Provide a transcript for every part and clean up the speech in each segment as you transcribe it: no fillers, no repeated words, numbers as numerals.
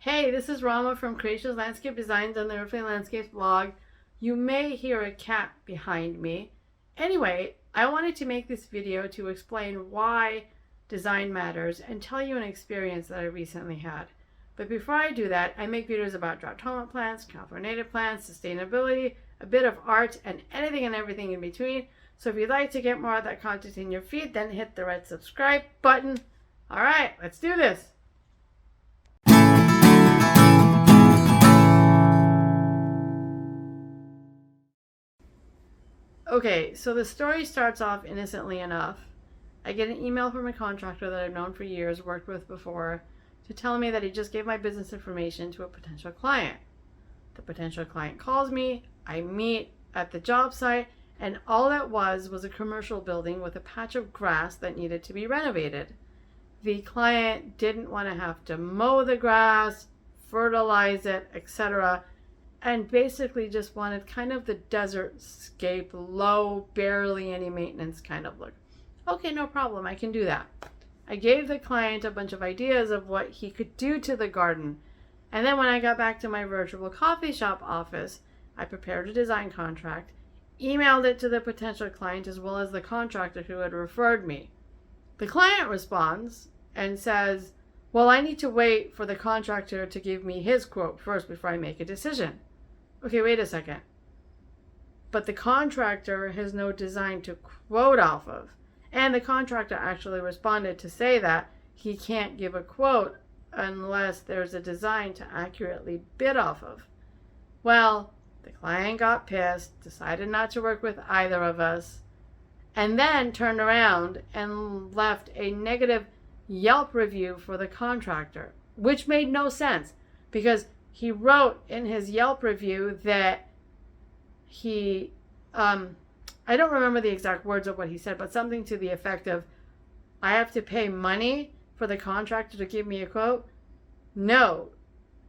Hey, this is Rama from Creations Landscape Designs on the Earthly Landscapes blog. You may hear a cat behind me. Anyway, I wanted to make this video to explain why design matters and tell you an experience that I recently had. But before I do that, I make videos about drought tolerant plants, California native plants, sustainability, a bit of art, and anything and everything in between. So if you'd like to get more of that content in your feed, then hit the red subscribe button. All right, let's do this. Okay, so the story starts off innocently enough. I get an email from a contractor that I've known for years, worked with before, to tell me that he just gave my business information to a potential client. The potential client calls me, I meet at the job site, and all that was a commercial building with a patch of grass that needed to be renovated. The client didn't want to have to mow the grass, fertilize it, etc., and basically just wanted kind of the desert scape, low, barely any maintenance kind of look. Okay, no problem, I can do that. I gave the client a bunch of ideas of what he could do to the garden. And then when I got back to my virtual coffee shop office, I prepared a design contract, emailed it to the potential client as well as the contractor who had referred me. The client responds and says, well, I need to wait for the contractor to give me his quote first before I make a decision. Okay, wait a second. But the contractor has no design to quote off of. And the contractor actually responded to say that he can't give a quote unless there's a design to accurately bid off of. Well, the client got pissed, decided not to work with either of us, and then turned around and left a negative Yelp review for the contractor, which made no sense because he wrote in his Yelp review that he, I don't remember the exact words of what he said, but something to the effect of, I have to pay money for the contractor to give me a quote. No,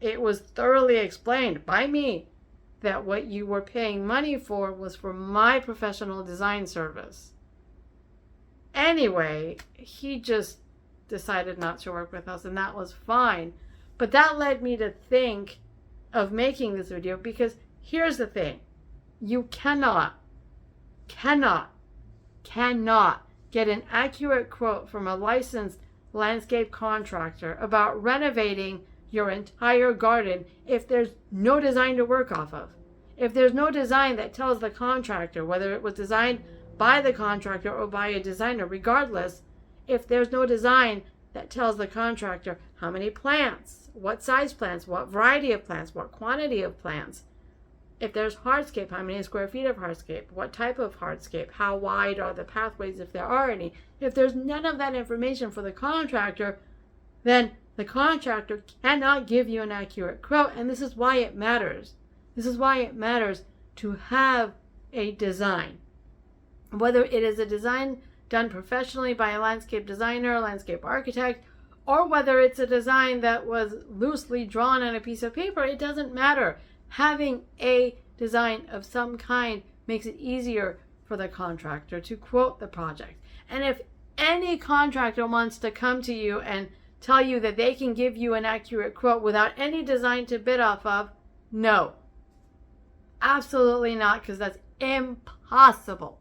it was thoroughly explained by me that what you were paying money for was for my professional design service. Anyway, he just decided not to work with us, and that was fine. But that led me to think of making this video because here's the thing. You cannot get an accurate quote from a licensed landscape contractor about renovating your entire garden if there's no design to work off of. If there's no design that tells the contractor, whether it was designed by the contractor or by a designer, regardless, if there's no design that tells the contractor how many plants, what size plants, what variety of plants, what quantity of plants, if there's hardscape, how many square feet of hardscape, what type of hardscape, how wide are the pathways if there are any. If there's none of that information for the contractor, then the contractor cannot give you an accurate quote, and this is why it matters. This is why it matters to have a design. Whether it is a design done professionally by a landscape designer, a landscape architect, or whether it's a design that was loosely drawn on a piece of paper, it doesn't matter. Having a design of some kind makes it easier for the contractor to quote the project. And if any contractor wants to come to you and tell you that they can give you an accurate quote without any design to bid off of, no. Absolutely not, because that's impossible.